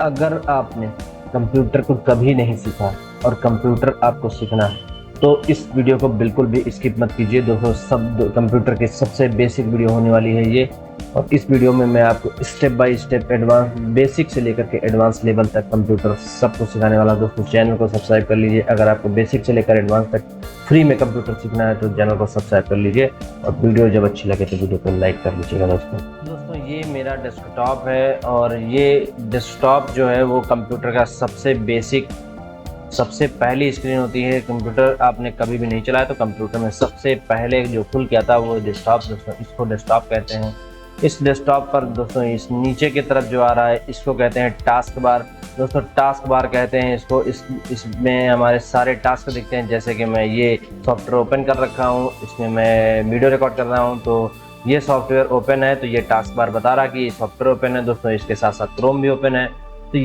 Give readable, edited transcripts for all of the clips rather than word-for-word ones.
अगर आपने कंप्यूटर को कभी नहीं सीखा और कंप्यूटर आपको सीखना है तो इस वीडियो को बिल्कुल भी स्किप मत कीजिए। दोस्तों सब कंप्यूटर की सबसे बेसिक वीडियो होने वाली है ये, और इस वीडियो में मैं आपको step by step advance basic से लेकर के एडवांस लेवल तक कंप्यूटर सबको सिखाने वाला। दोस्तों चैनल को सब्सक्राइब कर लीजिए। अगर आपको बेसिक से लेकर एडवांस तक फ्री में कंप्यूटर सीखना है तो चैनल को सब्सक्राइब कर लीजिए, और वीडियो जब अच्छी लगे तो वीडियो को लाइक कर लीजिएगा। दोस्तों ये मेरा डेस्कटॉप है, और ये डेस्कटॉप जो है वो कंप्यूटर का सबसे बेसिक सबसे पहली स्क्रीन होती है। कंप्यूटर आपने कभी भी नहीं चलाया तो कंप्यूटर में सबसे पहले जो खुल के आता है वो डेस्कटॉप। दोस्तों इसको डेस्कटॉप कहते हैं। इस डेस्कटॉप पर दोस्तों इस नीचे की तरफ जो आ रहा है इसको कहते हैं टास्क बार। दोस्तों टास्क बार कहते हैं इसको। इसमें हमारे सारे टास्क दिखते हैं। जैसे कि मैं ये सॉफ्टवेयर ओपन कर रखा हूँ, इसमें मैं वीडियो रिकॉर्ड कर रहा हूँ, तो ये सॉफ्टवेयर ओपन है तो ये टास्क बार बता रहा कि ये सॉफ्टवेयर ओपन है। दोस्तों इसके साथ साथ क्रोम भी ओपन है, तो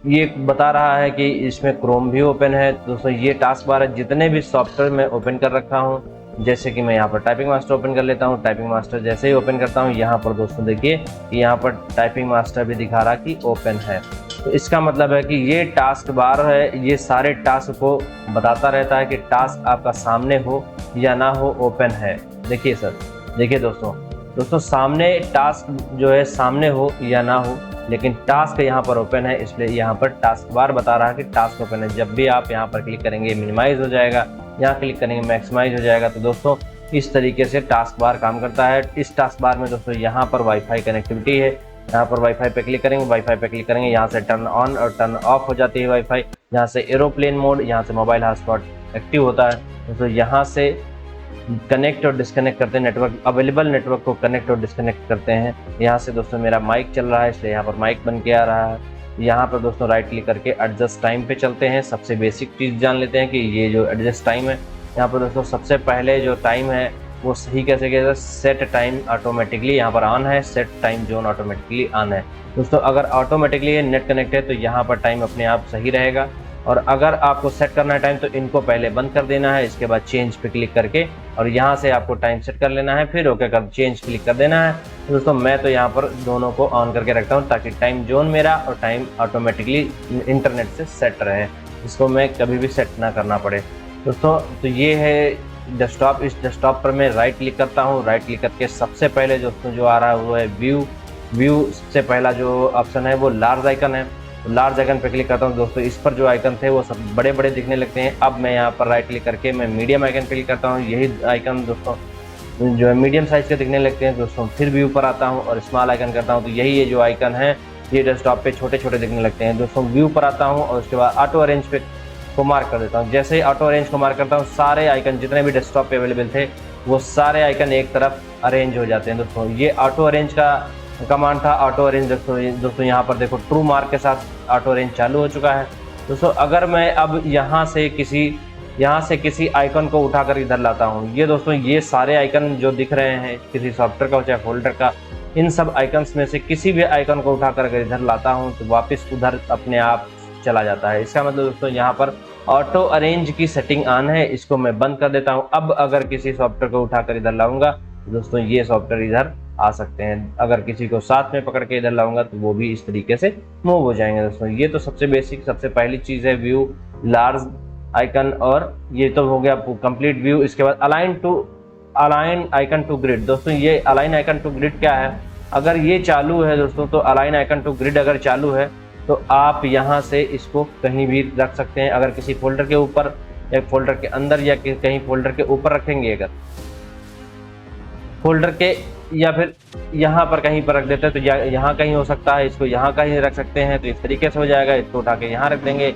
ये बता रहा है कि इसमें क्रोम भी ओपन है। दोस्तों ये टास्क बार है जितने भी सॉफ्टवेयर मैं ओपन कर रखा हूँ। जैसे कि मैं यहाँ पर टाइपिंग मास्टर ओपन कर लेता हूँ। टाइपिंग मास्टर जैसे ही ओपन करता हूँ यहाँ पर दोस्तों देखिए कि यहाँ पर टाइपिंग मास्टर भी दिखा रहा कि ओपन है। तो इसका मतलब है कि ये टास्क बार है, ये सारे टास्क को बताता रहता है कि टास्क आपका सामने हो या ना हो, ओपन है। देखिए सर, देखिए दोस्तों सामने टास्क जो है सामने हो या ना हो, लेकिन टास्क यहाँ पर ओपन है, इसलिए यहाँ पर टास्क बार बता रहा है कि टास्क ओपन है। जब भी आप यहाँ पर क्लिक करेंगे मिनिमाइज हो जाएगा, यहाँ क्लिक करेंगे मैक्सिमाइज हो जाएगा। तो दोस्तों इस तरीके से टास्क बार काम करता है। इस टास्क बार में दोस्तों यहाँ पर वाईफाई कनेक्टिविटी है, यहाँ पर वाईफाई पे क्लिक करेंगे, वाईफाई पे क्लिक करेंगे, यहाँ से टर्न ऑन और टर्न ऑफ हो जाती है वाईफाई। यहाँ से एरोप्लेन मोड, यहाँ से मोबाइल हॉटस्पॉट एक्टिव होता है। दोस्तों यहाँ से कनेक्ट और डिस्कनेक्ट करते हैं, नेटवर्क अवेलेबल नेटवर्क को कनेक्ट और डिस्कनेक्ट करते हैं। यहाँ से दोस्तों मेरा माइक चल रहा है इसलिए यहाँ पर माइक बन के आ रहा है। यहाँ पर दोस्तों राइट क्लिक करके एडजस्ट टाइम पे चलते हैं। सबसे बेसिक चीज़ जान लेते हैं कि ये जो एडजस्ट टाइम है, यहाँ पर दोस्तों सबसे पहले जो टाइम है वो सही कैसे कहते, सेट टाइम ऑटोमेटिकली यहाँ पर ऑन है, set time zone automatically on है। दोस्तों अगर ऑटोमेटिकली नेट कनेक्ट है तो यहाँ पर टाइम अपने आप सही रहेगा, और अगर आपको सेट करना है टाइम तो इनको पहले बंद कर देना है, इसके बाद चेंज पे क्लिक करके और यहाँ से आपको टाइम सेट कर लेना है, फिर ओके कर चेंज क्लिक कर देना है। तो दोस्तों मैं तो यहाँ पर दोनों को ऑन करके रखता हूँ ताकि टाइम जोन मेरा और टाइम ऑटोमेटिकली इंटरनेट से सेट रहे, इसको मैं कभी भी सेट ना करना पड़े। दोस्तों तो ये है डेस्कटॉप। इस डेस्कटॉप पर मैं राइट क्लिक करता हूँ। राइट क्लिक करके सबसे पहले दोस्तों जो आ रहा है वो है व्यू से पहला जो ऑप्शन है वो लार्ज आइकन है। लार्ज आइकन पे क्लिक करता हूँ। दोस्तों इस पर जो आइकन थे वो सब बड़े बड़े दिखने लगते हैं। अब मैं यहाँ पर राइट क्लिक करके मैं मीडियम आइकन पे क्लिक करता हूँ। यही आइकन दोस्तों जो है मीडियम साइज के दिखने लगते हैं। दोस्तों फिर व्यू पर आता हूँ और स्मॉल आइकन करता हूँ, तो यही ये जो आइकन है ये डेस्कटॉप पे छोटे छोटे दिखने लगते हैं। दोस्तों व्यू पर आता हूँ और उसके बाद ऑटो अरेंज पे को मार्क कर देता हूँ। जैसे ही ऑटो अरेंज को मार्क करता हूँ सारे आइकन जितने भी डेस्कटॉप पे अवेलेबल थे वो सारे आइकन एक तरफ अरेंज हो जाते हैं। दोस्तों ये ऑटो अरेंज का कमांड था। ऑटो अरेंज दोस्तों यहाँ पर देखो ट्रू मार्क के साथ ऑटो अरेंज चालू हो चुका है। दोस्तों अगर मैं अब यहाँ से किसी आइकन को उठाकर इधर लाता हूँ, ये दोस्तों ये सारे आइकन जो दिख रहे हैं किसी सॉफ्टवेयर का हो चाहे फोल्डर का, इन सब आइकन्स में से किसी भी आइकन को उठाकर अगर इधर लाता हूँ तो वापस उधर अपने आप चला जाता है। इसका मतलब दोस्तों यहाँ पर ऑटो अरेंज की सेटिंग ऑन है, इसको मैं बंद कर देता हूँ। अब अगर किसी सॉफ्टवेयर को उठाकर इधर लाऊंगा तो दोस्तों ये सॉफ्टवेयर इधर आ सकते हैं। अगर किसी को साथ में पकड़ के इधर लाऊंगा तो वो भी इस तरीके से मूव हो जाएंगे। दोस्तों ये तो सबसे बेसिक सबसे पहली चीज़ है व्यू, लार्ज आइकन, और ये तो हो गया कंप्लीट व्यू। इसके बाद अलाइन आइकन टू ग्रिड। दोस्तों ये अलाइन आइकन टू ग्रिड क्या है, अगर ये चालू है दोस्तों तो अलाइन आइकन टू ग्रिड अगर चालू है तो आप यहाँ से इसको कहीं भी रख सकते हैं। अगर किसी फोल्डर के ऊपर या फोल्डर के अंदर या कहीं फोल्डर के ऊपर रखेंगे, अगर फोल्डर के या फिर यहाँ पर कहीं पर रख देते हैं तो यहाँ कहीं हो सकता है, इसको यहाँ कहीं रख सकते हैं तो इस तरीके से हो जाएगा। इसको उठा के यहाँ रख देंगे,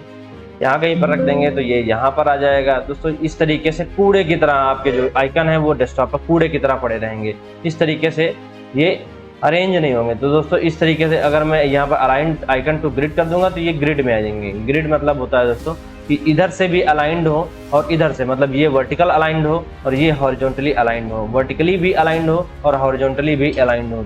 यहाँ कहीं पर रख देंगे तो ये यहाँ पर आ जाएगा। दोस्तों इस तरीके से कूड़े की तरह आपके जो आइकन है वो डेस्कटॉप पर कूड़े की तरह पड़े रहेंगे, इस तरीके से ये अरेंज नहीं होंगे। तो दोस्तों इस तरीके से अगर मैं यहाँ पर अलाइन आइकन टू ग्रिड कर दूंगा तो ये ग्रिड में आ जाएंगे। ग्रिड मतलब होता है दोस्तों कि इधर से भी अलाइंड हो और इधर से, मतलब ये वर्टिकल अलाइंड हो और ये हॉरिजॉन्टली अलाइंड हो, वर्टिकली भी अलाइंड हो और हॉरिजॉन्टली भी अलाइंड हो।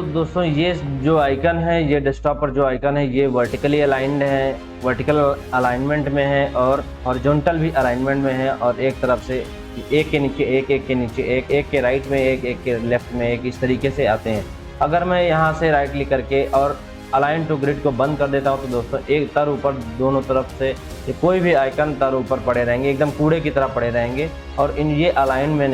दोस्तों ये जो आइकन है, ये डेस्कटॉप पर जो आइकन है ये वर्टिकली अलाइंड है, वर्टिकल अलाइनमेंट में है और हॉरिजॉन्टल भी अलाइनमेंट में है, और एक तरफ से एक के नीचे एक, एक के नीचे एक, एक के राइट में एक, एक के लेफ्ट में एक, इस तरीके से आते हैं। अगर मैं यहाँ से राइट क्लिक करके और अलाइन टू ग्रिड को बंद कर देता हूँ तो दोस्तों एक तर ऊपर दोनों तरफ से ये कोई भी आइकन तर ऊपर पड़े रहेंगे, एकदम कूड़े की तरह पड़े रहेंगे और ये अलाइनमेंट में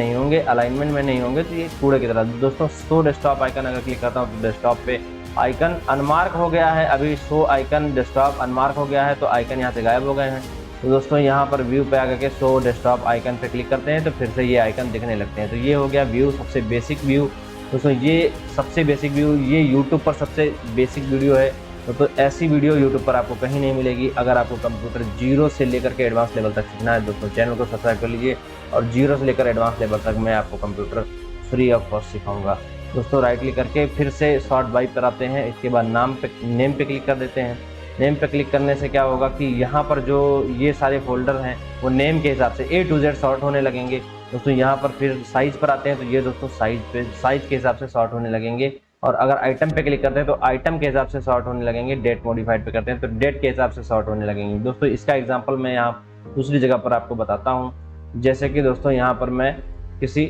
नहीं होंगे तो ये कूड़े की तरह। दोस्तों शो डेस्कटॉप आइकन अगर क्लिक करता हूँ तो डेस्कटॉप पे आइकन अनमार्क हो गया है, अभी शो आइकन डेस्कटॉप अनमार्क हो गया है तो आइकन यहाँ से गायब हो गए हैं। तो दोस्तों यहाँ पर व्यू पे आकर के शो डेस्कटॉप आइकन पे क्लिक करते हैं तो फिर से ये आइकन दिखने लगते हैं। तो ये हो गया व्यू, सबसे बेसिक व्यू। दोस्तों ये सबसे बेसिक व्यू, ये यूट्यूब पर सबसे बेसिक वीडियो है। तो ऐसी वीडियो यूट्यूब पर आपको कहीं नहीं मिलेगी। अगर आपको कंप्यूटर जीरो से लेकर के एडवांस लेवल तक सीखना है दोस्तों चैनल को सब्सक्राइब कर लीजिए और जीरो से लेकर एडवांस लेवल तक मैं आपको कंप्यूटर फ्री ऑफ कॉस्ट सिखाऊंगा। दोस्तों राइट क्लिक करके फिर से शॉर्ट बाई पर आते हैं, इसके बाद नेम पे क्लिक कर देते हैं। नेम पे क्लिक करने से क्या होगा कि यहाँ पर जो ये सारे फोल्डर हैं वो नेम के हिसाब से A to Z सॉर्ट होने लगेंगे। दोस्तों यहाँ पर फिर साइज़ पर आते हैं तो ये दोस्तों साइज़ के हिसाब से सॉर्ट होने लगेंगे। और अगर आइटम पे क्लिक करते हैं तो आइटम के हिसाब से सॉर्ट होने लगेंगे। डेट मॉडिफाइड पे करते हैं तो डेट के हिसाब से सॉर्ट होने लगेंगे। दोस्तों इसका एग्जांपल मैं यहाँ दूसरी जगह पर आपको बताता हूँ। जैसे कि दोस्तों यहाँ पर मैं किसी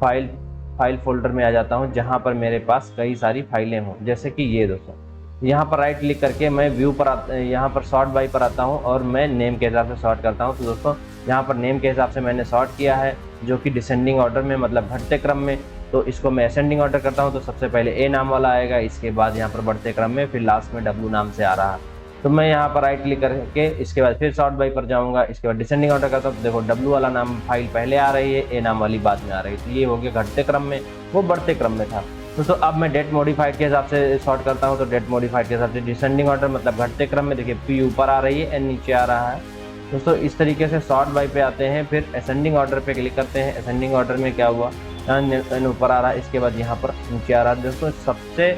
फाइल फोल्डर में आ जाता हूँ जहाँ पर मेरे पास कई सारी फाइलें हों, जैसे कि ये दोस्तों यहाँ पर राइट क्लिक करके मैं व्यू पर यहाँ पर सॉर्ट बाई पर आता हूँ और मैं नेम के हिसाब से सॉर्ट करता हूँ। तो दोस्तों यहाँ पर नेम के हिसाब से मैंने सॉर्ट किया है जो कि डिसेंडिंग ऑर्डर में, मतलब घटते क्रम में। तो इसको मैं असेंडिंग ऑर्डर करता हूँ तो सबसे पहले ए नाम वाला आएगा, इसके बाद यहाँ पर बढ़ते क्रम में, फिर लास्ट में डब्लू नाम से आ रहा है। तो मैं यहाँ पर राइट क्लिक करके इसके बाद फिर सॉर्ट बाई पर जाऊँगा, इसके बाद डिसेंडिंग ऑर्डर करता हूँ तो देखो डब्लू वाला नाम फाइल पहले आ रही है, ए नाम वाली बाद में आ रही है। तो ये हो गया घटते क्रम में, वो बढ़ते क्रम में था। दोस्तों अब मैं डेट मॉडिफाइड के हिसाब से सॉर्ट करता हूँ तो डेट मॉडिफाइड के हिसाब से डिसेंडिंग ऑर्डर मतलब घटते क्रम में, देखिए पी ऊपर आ रही है, एन नीचे आ रहा है। दोस्तों इस तरीके से सॉर्ट बाई पे आते हैं, फिर असेंडिंग ऑर्डर पे क्लिक करते हैं। असेंडिंग ऑर्डर में क्या हुआ, एन ऊपर आ रहा है, इसके बाद यहाँ पर नीचे आ रहा है। दोस्तों सबसे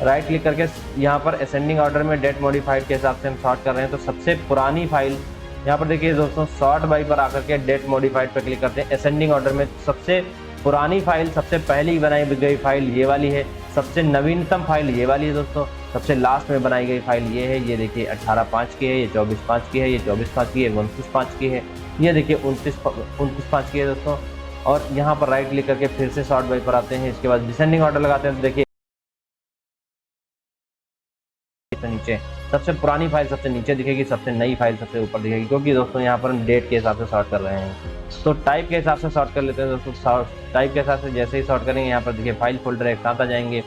राइट क्लिक करके यहाँ पर असेंडिंग ऑर्डर में डेट मॉडिफाइड के हिसाब से हम सॉर्ट कर रहे हैं तो सबसे पुरानी फाइल यहाँ पर देखिए दोस्तों सॉर्ट बाई पर आकर के डेट मॉडिफाइड पर क्लिक करते हैं। असेंडिंग ऑर्डर में सबसे पुरानी फाइल, सबसे पहली बनाई गई फाइल ये वाली है, सबसे नवीनतम फाइल ये वाली है दोस्तों, सबसे लास्ट में बनाई गई फाइल ये है। ये देखिए 18/5 की है, ये 24/5 की है, ये 24/5 की है, 29/5 की है, ये देखिए 29/5 की है दोस्तों। और यहाँ पर राइट क्लिक करके फिर से सॉर्ट बाई पर आते हैं, इसके बाद डिसेंडिंग ऑर्डर लगाते हैं तो देखिए नीचे सबसे पुरानी फाइल सबसे नीचे दिखेगी, सबसे नई फाइल सबसे ऊपर दिखेगी, क्योंकि दोस्तों यहाँ पर हम डेट के हिसाब से सॉर्ट कर रहे हैं। तो टाइप के हिसाब से सॉर्ट कर लेते हैं दोस्तों। टाइप के हिसाब से जैसे ही सॉर्ट करेंगे यहाँ पर देखिए फाइल फोल्डर एक साथ आ जाएंगे।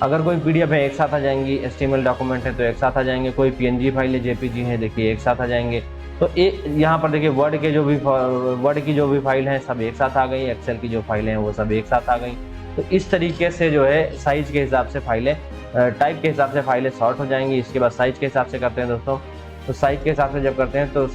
अगर कोई पीडीएफ है एक साथ आ जाएंगी, एचटीएमएल डॉक्यूमेंट है तो एक साथ आ जाएंगे, कोई पीएनजी फाइल है, जेपीजी है, देखिए एक साथ आ जाएंगे। तो यहाँ पर देखिए वर्ड की जो भी फाइल है सब एक साथ आ गई, एक्सेल की जो फाइलें हैं वो सब एक साथ आ गई। तो इस तरीके से जो है साइज के हिसाब से फाइलें, टाइप के हिसाब से फाइलें सॉर्ट हो जाएंगी। इसके बाद साइज के हिसाब से करते हैं दोस्तों। तो साइज के हिसाब से जब करते हैं तो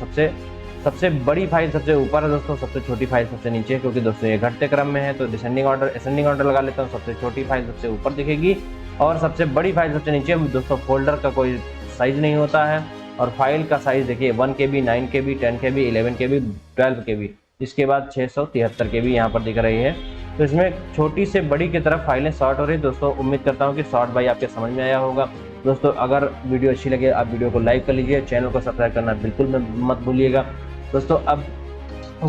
सबसे बड़ी फाइल सबसे ऊपर है दोस्तों, सबसे छोटी फाइल सबसे नीचे है, क्योंकि दोस्तों ये घटते क्रम में है। तो असेंडिंग ऑर्डर लगा लेता हूँ, सबसे छोटी फाइल सबसे ऊपर दिखेगी और सबसे बड़ी फाइल सबसे नीचे। दोस्तों फोल्डर का कोई साइज नहीं होता है और फाइल का साइज देखिए 1 KB, 9 KB, 10 KB, 11 KB, 12 KB, इसके बाद 673 KB यहाँ पर दिख रही है। तो इसमें छोटी से बड़ी की तरफ फाइलें सॉर्ट हो रही है दोस्तों। उम्मीद करता हूँ कि सॉर्ट बाई आपके समझ में आया होगा। दोस्तों अगर वीडियो अच्छी लगे आप वीडियो को लाइक कर लीजिए, चैनल को सब्सक्राइब करना बिल्कुल मत भूलिएगा। दोस्तों अब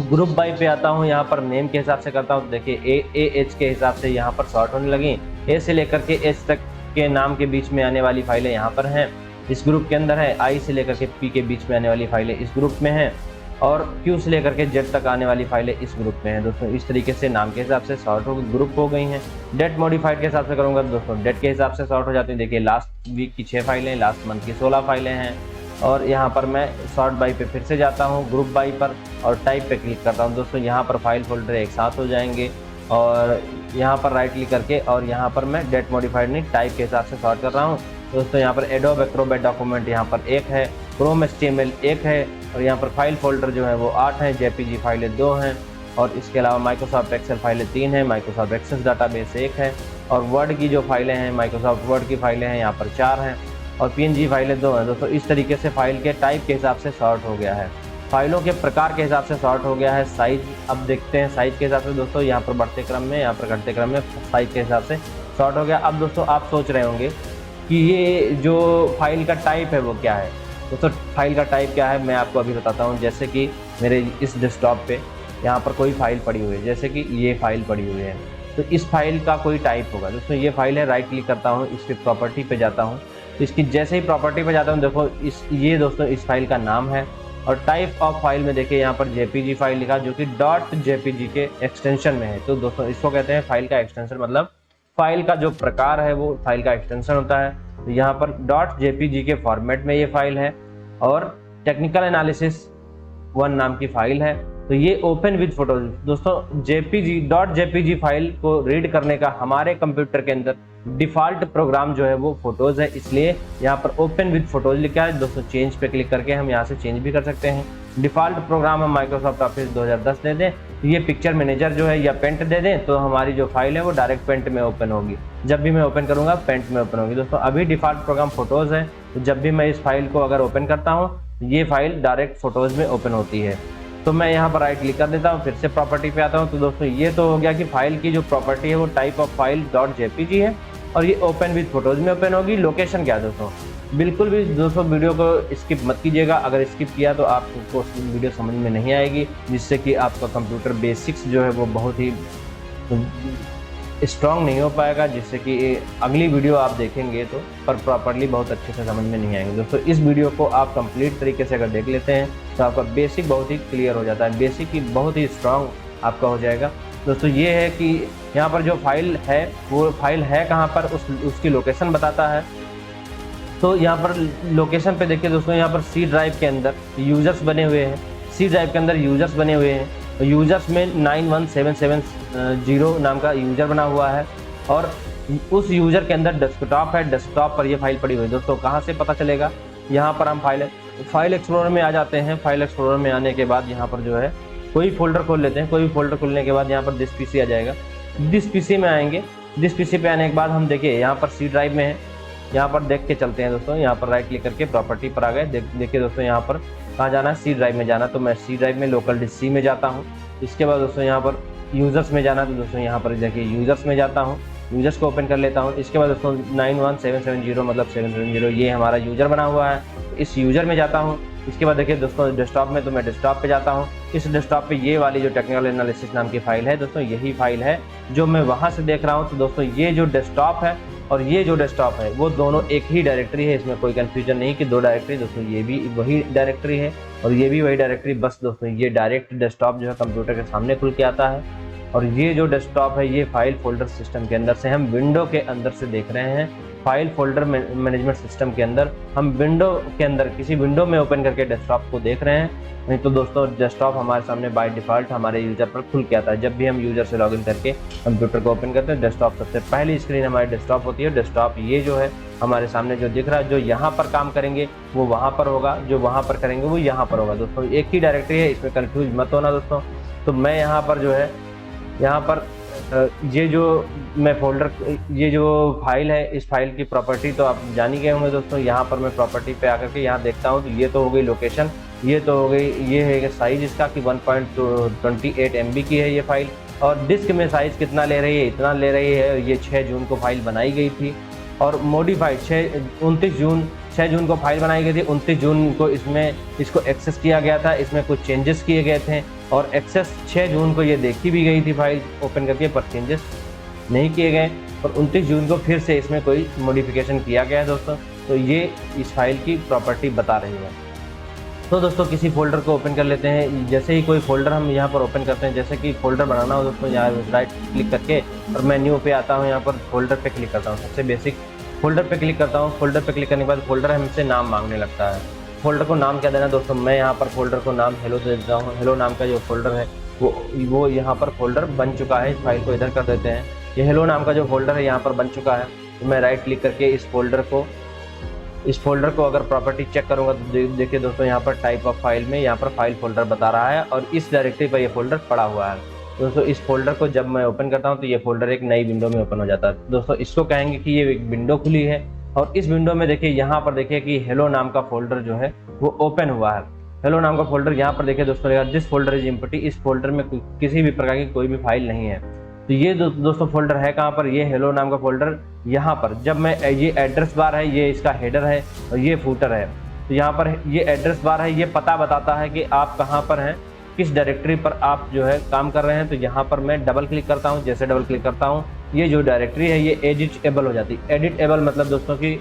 ग्रुप बाई पे आता हूँ, यहाँ पर नेम के हिसाब से करता हूँ। देखिए एच के हिसाब से यहाँ पर सॉर्ट होने लगी। ए से लेकर के एच तक के नाम के बीच में आने वाली फाइलें यहाँ पर हैं, इस ग्रुप के अंदर है। आई से लेकर के पी के बीच में आने वाली फाइलें इस ग्रुप में हैं और क्यू से लेकर के जेड तक आने वाली फाइलें इस ग्रुप में हैं दोस्तों। इस तरीके से नाम के हिसाब से सॉर्ट हो ग्रुप हो गई हैं। डेट मॉडिफाइड के हिसाब से करूँगा दोस्तों, डेट के हिसाब से सॉर्ट हो जाती है। देखिए लास्ट वीक की 6 फाइलें, लास्ट मंथ की 16 फाइलें हैं। और यहाँ पर मैं सॉर्ट बाई पे फिर से जाता हूँ ग्रुप बाई पर और टाइप पे क्लिक करता हूँ दोस्तों। यहाँ पर फाइल फोल्डर एक साथ हो जाएंगे और यहाँ पर राइट क्लिक करके और यहाँ पर मैं डेट मॉडिफाइड नहीं टाइप के हिसाब से सॉर्ट कर रहा हूँ दोस्तों। यहाँ पर एडोब एक्रोबैट डॉक्यूमेंट यहाँ पर 1 है, क्रोम एचटीएमएल 1 है और यहाँ पर फाइल फोल्डर जो है वो 8 हैं, जेपीजी फाइलें 2 हैं और इसके अलावा माइक्रोसॉफ्ट एक्सेल फाइलें 3 हैं, माइक्रोसॉफ्ट एक्सेस डाटाबेस 1 है और वर्ड की जो फाइलें हैं माइक्रोसॉफ्ट वर्ड की फाइलें हैं यहाँ पर 4 हैं और पीएनजी फाइलें 2 हैं दोस्तों। इस तरीके से फाइल के टाइप के हिसाब से सॉर्ट हो गया है, फाइलों के प्रकार के हिसाब से सॉर्ट हो गया है। साइज अब देखते हैं साइज के हिसाब से दोस्तों, यहाँ पर बढ़ते क्रम में, यहाँ पर घटते क्रम में साइज के हिसाब से सॉर्ट हो गया। अब दोस्तों आप सोच रहे होंगे कि ये जो फाइल का टाइप है वो क्या है। दोस्तों फाइल का टाइप क्या है मैं आपको अभी बताता हूँ। जैसे कि मेरे इस डेस्कटॉप पे यहाँ पर कोई फाइल पड़ी हुई है, जैसे कि ये फाइल पड़ी हुई है, तो इस फाइल का कोई टाइप होगा। दोस्तों ये फाइल है, राइट क्लिक करता हूँ, इसके प्रॉपर्टी पे जाता हूँ, इसकी जैसे ही प्रॉपर्टी पे जाता हूँ देखो ये दोस्तों इस फाइल का नाम है। और टाइप ऑफ फाइल में देखिए यहाँ पर जेपीजी फाइल लिखा, जो कि .jpg के एक्सटेंशन में है। तो दोस्तों इसको कहते हैं फाइल का एक्सटेंशन, मतलब फाइल का जो प्रकार है वो फाइल का एक्सटेंशन होता है। तो यहाँ पर .jpg के फॉर्मेट में ये फाइल है और टेक्निकल एनालिसिस 1 नाम की फाइल है। तो ये ओपन विद फोटोज। दोस्तों .jpg फाइल को रीड करने का हमारे कंप्यूटर के अंदर डिफॉल्ट प्रोग्राम जो है वो फोटोज है, इसलिए यहाँ पर ओपन विद फोटोज लिखा है। दोस्तों चेंज पे क्लिक करके हम यहाँ से चेंज भी कर सकते हैं। डिफॉल्ट प्रोग्राम हम माइक्रोसॉफ्ट ऑफिस 2010 दे दें, ये पिक्चर मैनेजर जो है या पेंट दे दें, तो हमारी जो फाइल है वो डायरेक्ट पेंट में ओपन होगी। जब भी मैं ओपन करूँगा पेंट में ओपन होगी। दोस्तों अभी डिफॉल्ट प्रोग्राम फोटोज है, तो जब भी मैं इस फाइल को अगर ओपन करता हूँ ये फाइल डायरेक्ट फोटोज में ओपन होती है। तो मैं यहाँ पर राइट क्लिक कर देता हूँ, फिर से प्रॉपर्टी पे आता हूँ। तो दोस्तों ये तो हो गया कि फाइल की जो प्रॉपर्टी है वो टाइप ऑफ फाइल .jpg है और ये ओपन विद फोटोज में ओपन होगी। लोकेशन क्या है दोस्तों, बिल्कुल भी दोस्तों वीडियो को स्किप मत कीजिएगा। अगर स्किप किया तो आपको वीडियो समझ में नहीं आएगी, जिससे कि आपका कंप्यूटर बेसिक्स जो है वो बहुत ही स्ट्रॉन्ग नहीं हो पाएगा, जिससे कि अगली वीडियो आप देखेंगे तो पर प्रॉपरली बहुत अच्छे से समझ में नहीं आएंगे। दोस्तों इस वीडियो को आप कंप्लीट तरीके से अगर देख लेते हैं तो आपका बेसिक बहुत ही क्लियर हो जाता है, बेसिक ही बहुत ही स्ट्रॉन्ग आपका हो जाएगा। दोस्तों ये है कि यहाँ पर जो फाइल है वो फाइल है कहाँ पर, उसकी लोकेशन बताता है। तो यहाँ पर लोकेशन पे देखिए दोस्तों, यहाँ पर सी ड्राइव के अंदर यूजर्स बने हुए हैं, सी ड्राइव के अंदर यूजर्स बने हुए हैं। यूजर्स में 91770 नाम का यूजर बना हुआ है और उस यूजर के अंदर डेस्कटॉप है, डेस्कटॉप पर ये फाइल पड़ी हुई है। दोस्तों कहाँ से पता चलेगा, यहाँ पर हम फाइल एक्सप्लोरर में आ जाते हैं। फाइल एक्सप्लोरर में आने के बाद यहाँ पर जो है कोई फोल्डर खोल लेते हैं। कोई फोल्डर खोलने के बाद यहाँ पर दिस पीसी आ जाएगा, दिस पीसी में आएंगे। दिस पीसी पे आने के बाद हम देखिए यहाँ पर सी ड्राइव में है, यहाँ पर देख के चलते हैं दोस्तों। यहाँ पर राइट क्लिक करके प्रॉपर्टी पर आ गए। देखिए दोस्तों यहाँ पर कहाँ जाना है, सी ड्राइव में जाना, तो मैं सी ड्राइव में लोकल डिस्क सी में जाता हूँ। इसके बाद दोस्तों यहाँ पर यूजर्स में जाना, तो दोस्तों यहाँ पर देखिए यूजर्स में जाता हूँ, यूजर्स को ओपन कर लेता हूँ। इसके बाद दोस्तों 91770 मतलब 770 ये हमारा यूजर बना हुआ है, इस यूजर में जाता हूँ। इसके बाद देखिए दोस्तों डेस्कटॉप में, तो मैं डेस्कटॉप पे जाता हूँ। इस डेस्कटॉप पे ये वाली जो टेक्निकल एनालिसिस नाम की फाइल है दोस्तों, यही फाइल है जो मैं वहाँ से देख रहा हूँ। तो दोस्तों ये जो डेस्कटॉप है और ये जो डेस्कटॉप है वो दोनों एक ही डायरेक्टरी है, इसमें कोई कन्फ्यूजन नहीं कि दो डायरेक्टरी। दोस्तों ये भी वही डायरेक्टरी है और ये भी वही डायरेक्टरी, बस दोस्तों ये डायरेक्ट डेस्कटॉप जो है कंप्यूटर के सामने खुल के आता है। और ये जो डेस्कटॉप है ये फाइल फोल्डर सिस्टम के अंदर से हम विंडो के अंदर से देख रहे हैं। फाइल फोल्डर मैनेजमेंट सिस्टम के अंदर हम विंडो के अंदर किसी विंडो में ओपन करके डेस्कटॉप को देख रहे हैं। नहीं तो दोस्तों डेस्कटॉप हमारे सामने बाय डिफ़ॉल्ट हमारे यूज़र पर खुल के आता है। जब भी हम यूज़र से लॉगिन करके कंप्यूटर को ओपन करते हैं, डेस्कटॉप सबसे पहली स्क्रीन हमारी डेस्कटॉप होती है। डेस्कटॉप ये जो है हमारे सामने जो दिख रहा है, जो यहाँ पर काम करेंगे वो वहाँ पर होगा, जो वहाँ पर करेंगे वो यहाँ पर होगा। दोस्तों एक ही डायरेक्टरी है, इसमें कन्फ्यूज मत होना दोस्तों। तो मैं यहाँ पर जो है यहाँ पर ये जो मैं फोल्डर, ये जो फाइल है, इस फाइल की प्रॉपर्टी तो आप जान ही गए होंगे दोस्तों। यहाँ पर मैं प्रॉपर्टी पे आकर के यहाँ देखता हूँ तो ये तो हो गई लोकेशन, ये तो हो गई, ये है साइज इसका कि 1.28 MB की है ये फाइल। और डिस्क में साइज़ कितना ले रही है, इतना ले रही है। ये 6 जून को फाइल बनाई गई थी और मॉडिफाइड 6 जून को फाइल बनाई गई थी। 29 जून को इसको एक्सेस किया गया था, इसमें कुछ चेंजेस किए गए थे और एक्सेस 6 जून को ये देखी भी गई थी फाइल ओपन करके, पर चेंजेस नहीं किए गए। और 29 जून को फिर से इसमें कोई मॉडिफिकेशन किया गया है दोस्तों। तो ये इस फाइल की प्रॉपर्टी बता रही है। तो दोस्तों किसी फोल्डर को ओपन कर लेते हैं। जैसे ही कोई फोल्डर हम यहाँ पर ओपन करते हैं, जैसे कि फोल्डर बनाना हो दोस्तों, यहाँ राइट क्लिक करके और मेन्यू पे आता हूँ, यहाँ पर फोल्डर पे क्लिक करता हूँ। सबसे बेसिक फोल्डर पे क्लिक करता हूँ। फोल्डर पे क्लिक करने के बाद फोल्डर हमसे नाम मांगने लगता है। फोल्डर को नाम क्या देना दोस्तों, मैं यहाँ पर फोल्डर को नाम हेलो दे देता हूँ। हेलो नाम का जो फोल्डर है वो यहाँ पर फोल्डर बन चुका है। इस फाइल को इधर कर देते हैं। ये हेलो नाम का जो फोल्डर है यहाँ पर बन चुका है। तो मैं राइट क्लिक करके इस फोल्डर को अगर प्रॉपर्टी चेक करूँगा तो देखिए दोस्तों यहाँ पर टाइप ऑफ फाइल में यहाँ पर फाइल फोल्डर बता रहा है और इस डायरेक्टरी पर ये फोल्डर पड़ा हुआ है। दोस्तों इस फोल्डर को जब मैं ओपन करता हूँ तो ये फोल्डर एक नई विंडो में ओपन हो जाता है। दोस्तों इसको कहेंगे कि ये एक विंडो खुली है और इस विंडो में देखिए यहाँ पर देखिए कि हेलो नाम का फोल्डर जो है वो ओपन हुआ है। हेलो नाम का फोल्डर यहाँ पर देखिए दोस्तों, दिस फोल्डर इज एम्प्टी, इस फोल्डर में किसी भी प्रकार की कोई भी फाइल नहीं है। तो ये दोस्तों फोल्डर है कहाँ पर, ये हेलो नाम का फोल्डर यहाँ पर। जब मैं ये एड्रेस बार है, ये इसका हेडर है और ये फूटर है। तो यहाँ पर ये एड्रेस बार है, ये पता बताता है कि आप कहाँ पर हैं किस डायरेक्टरी पर आप जो है काम कर रहे हैं, तो यहाँ पर मैं डबल क्लिक करता हूँ। जैसे डबल क्लिक करता हूँ, ये जो डायरेक्टरी है ये एडिटेबल हो जाती है। एडिटेबल मतलब दोस्तों की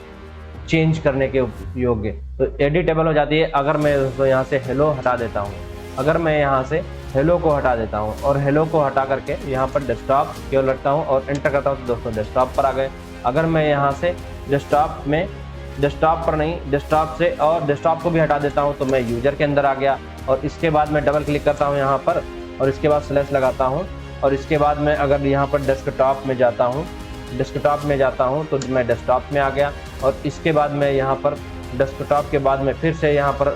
चेंज करने के योग्य, तो एडिटेबल हो जाती है। अगर मैं दोस्तों यहाँ से हेलो हटा देता हूँ, अगर मैं यहाँ से हेलो को हटा देता हूँ और हेलो को हटा करके यहाँ पर डेस्कटॉप केवल रखता हूँ और एंटर करता हूँ, तो दोस्तों डेस्कटॉप पर आ गए। अगर मैं यहाँ से डेस्कटॉप पर नहीं, डेस्कटॉप से और डेस्कटॉप को भी हटा देता हूँ, तो मैं यूजर के अंदर आ गया। और इसके बाद मैं डबल क्लिक करता हूँ यहाँ पर और इसके बाद स्लैश लगाता हूँ और इसके बाद मैं अगर यहाँ पर डेस्कटॉप में जाता हूँ तो मैं डेस्कटॉप में आ गया। और इसके बाद मैं यहाँ पर डेस्कटॉप के बाद मैं फिर से यहाँ पर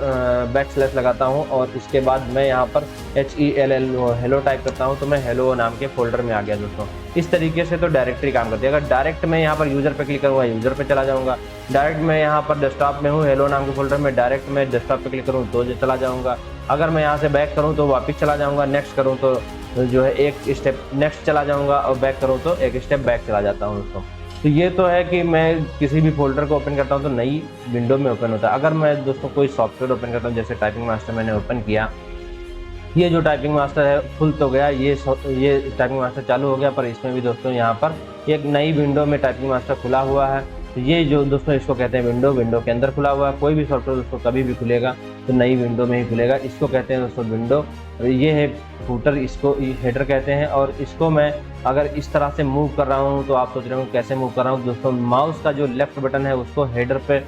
बैक स्लैश लगाता हूँ और इसके बाद मैं यहाँ पर HELL हेलो टाइप करता हूँ, तो मैं हेलो नाम के फोल्डर में आ गया दोस्तों। इस तरीके से तो डायरेक्टरी काम करती है। अगर डायरेक्ट मैं यहाँ पर यूजर पे क्लिक करूँगा, यूजर पे चला जाऊँगा। डायरेक्ट मैं यहाँ पर डेस्कटॉप में हूँ, हेलो नाम के फोल्डर में, डायरेक्ट मैं डेस्कटॉप पे क्लिक करूँ तो चला जाऊँगा। अगर मैं यहाँ से बैक करूँ तो वापस चला जाऊँगा, नेक्स्ट करूँ तो जो है एक स्टेप नेक्स्ट चला जाऊँगा और बैक करूँ तो एक स्टेप बैक चला जाता हूँ दोस्तों। तो ये तो है कि मैं किसी भी फोल्डर को ओपन करता हूँ तो नई विंडो में ओपन होता है। अगर मैं दोस्तों कोई सॉफ्टवेयर ओपन करता हूँ, जैसे टाइपिंग मास्टर मैंने ओपन किया, ये जो टाइपिंग मास्टर है खुल तो गया, ये टाइपिंग मास्टर चालू हो गया, पर इसमें भी दोस्तों यहाँ पर एक नई विंडो में टाइपिंग मास्टर खुला हुआ है। तो ये जो दोस्तों इसको कहते हैं विंडो के अंदर खुला हुआ है। कोई भी सॉफ्टवेयर दोस्तों कभी भी खुलेगा तो नई विंडो में ही खुलेगा। इसको कहते हैं दोस्तों विंडो। ये है फूटर, इसको हेडर कहते हैं। और इसको मैं अगर इस तरह से मूव कर रहा हूँ तो आप सोच रहे हो कैसे मूव कर रहा हूँ दोस्तों। माउस का जो लेफ्ट बटन है उसको हेडर पे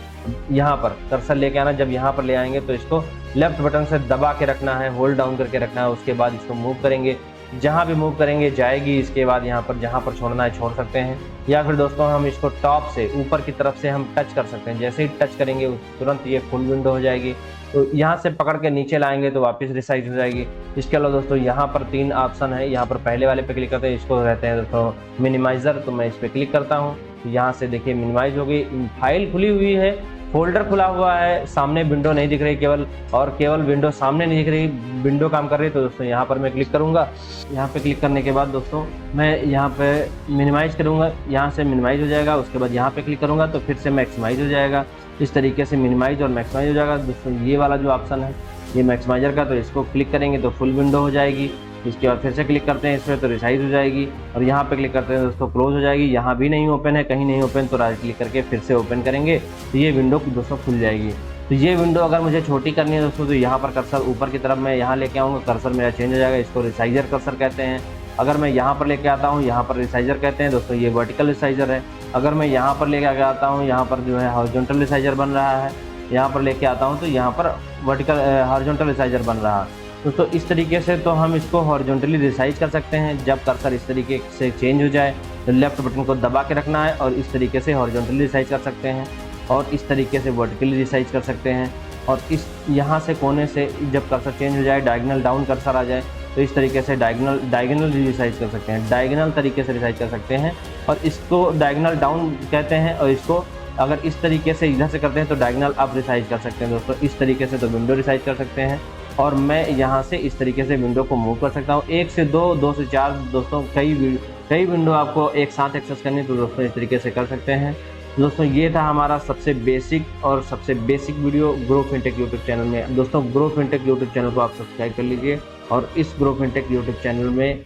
यहाँ पर कर्सर लेके आना। जब यहाँ पर ले आएंगे तो इसको लेफ्ट बटन से दबा के रखना है, होल्ड डाउन करके रखना है। उसके बाद इसको मूव करेंगे, जहाँ भी मूव करेंगे जाएगी। इसके बाद यहाँ पर जहाँ पर छोड़ना है छोड़ सकते हैं, या फिर दोस्तों हम इसको टॉप से ऊपर की तरफ से हम टच कर सकते हैं। जैसे ही टच करेंगे तुरंत ये फुल विंडो हो जाएगी। तो यहाँ से पकड़ के नीचे लाएंगे तो वापस रिसाइज हो जाएगी। इसके अलावा दोस्तों यहाँ पर 3 ऑप्शन है। यहाँ पर पहले वाले पे क्लिक करते हैं, इसको कहते हैं दोस्तों मिनिमाइजर। तो मैं इस पर क्लिक करता हूँ, यहाँ से देखिए मिनिमाइज हो गई। फाइल खुली हुई है, फोल्डर खुला हुआ है, सामने विंडो नहीं दिख रही केवल विंडो सामने नहीं दिख रही, विंडो काम कर रही है। तो दोस्तों यहाँ पर मैं क्लिक करूँगा। यहाँ पे क्लिक करने के बाद दोस्तों मैं यहाँ पे मिनिमाइज करूँगा, यहाँ से मिनिमाइज हो जाएगा। उसके बाद यहाँ पे क्लिक करूँगा तो फिर से मैक्सिमाइज हो जाएगा। इस तरीके से मिनिमाइज और मैक्सिमाइज हो जाएगा दोस्तों। ये वाला जो ऑप्शन है ये मैक्सिमाइजर का, तो इसको क्लिक करेंगे तो फुल विंडो हो जाएगी। इसके बाद फिर से क्लिक करते हैं इसमें तो रिसाइज हो जाएगी। और यहाँ पे क्लिक करते हैं दोस्तों क्लोज हो जाएगी। यहाँ भी नहीं ओपन है, कहीं नहीं ओपन, तो राइट क्लिक करके फिर से ओपन करेंगे तो ये विंडो दोस्तों खुल जाएगी। तो ये विंडो अगर मुझे छोटी करनी है दोस्तों तो यहाँ पर कर्सर ऊपर की तरफ मैं यहाँ लेके आऊँगा, कर्सर मेरा चेंज हो जाएगा। इसको रिसाइजर कर्सर कहते हैं। अगर मैं यहाँ पर लेके आता हूँ, यहाँ पर रिसाइजर कहते हैं दोस्तों, ये वर्टिकल रिसाइजर है। अगर मैं यहाँ पर लेके आता हूँ, यहाँ पर जो है हॉरिजॉन्टल रिसाइजर बन रहा है। यहाँ पर लेके आता हूँ तो यहाँ पर वर्टिकल हॉरिजॉन्टल रिसाइजर बन रहा है दोस्तों। इस तरीके से तो हम इसको हॉरिजॉन्टली रिसाइज कर सकते हैं। जब कर्सर इस तरीके से चेंज हो जाए तो लेफ्ट बटन को दबा के रखना है और इस तरीके से हॉरिजॉन्टली रिसाइज कर सकते हैं और इस तरीके से वर्टिकली रिसाइज कर सकते हैं। और इस यहाँ से कोने से जब कर्सर चेंज हो जाए, डायगोनल डाउन कर्सर आ जाए तो इस तरीके से डायगोनल रिसाइज कर सकते हैं, डायगोनल तरीके से रिसाइज कर सकते हैं। और इसको डायगोनल डाउन कहते हैं। और इसको अगर इस तरीके से इधर से करते हैं तो डायगोनल अप रिसाइज कर सकते हैं दोस्तों। इस तरीके से तो विंडो रिसाइज कर सकते हैं। और मैं यहाँ से इस तरीके से विंडो को मूव कर सकता हूँ। 1 से 2, 2 से 4 दोस्तों, कई विंडो आपको एक साथ एक्सेस करनी तो दोस्तों इस तरीके से कर सकते हैं दोस्तों। ये था हमारा सबसे basic video grow fintech YouTube channel में। दोस्तों ग्रो फिनटेक यूट्यूब चैनल को आप सब्सक्राइब कर लीजिए और इस ग्रो फिनटेक यूट्यूब चैनल में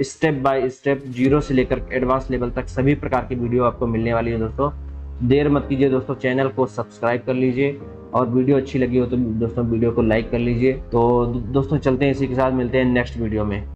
स्टेप बाय स्टेप 0 से लेकर एडवांस लेवल तक सभी प्रकार की वीडियो आपको मिलने वाली है दोस्तों। देर मत कीजिए दोस्तों, चैनल को सब्सक्राइब कर लीजिए और वीडियो अच्छी लगी हो तो दोस्तों वीडियो को लाइक कर लीजिए। तो दोस्तों चलते हैं, इसी के साथ मिलते हैं नेक्स्ट वीडियो में।